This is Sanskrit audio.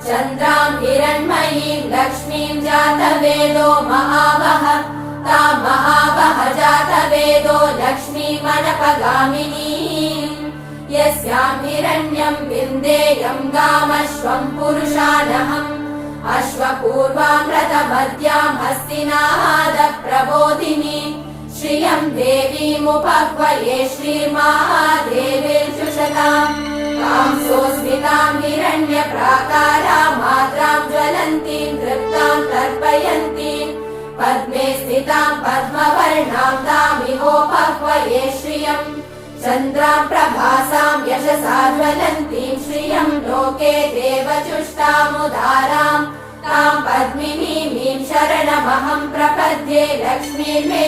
चन्द्रां हिरण्मयीं लक्ष्मीं जातवेदो महावः तां महावः जातवेदो लक्ष्मीमनपगामिनीम् यस्यां हिरण्यं विन्देयं गामश्वं पुरुषानहम् अश्वपूर्वां रथमद्यां हस्तिनादप्रबोधिनी श्रियं देवीमुपह्वये श्रीर्महादेवीर्जुषताम् तां सोऽस्मितां हिरण्यप्राकारां मात्रां ज्वलन्तीं तृप्तां तर्पयन्तीं पद्मे स्थितां पद्मवर्णां तामिहोपह्वये श्रियम् चन्द्रां प्रभासां यशसा ज्वलन्तीं श्रियं लोके देवचुष्टामुदारां तां पद्मिनीमीं शरणमहं प्रपद्ये लक्ष्मीर्मे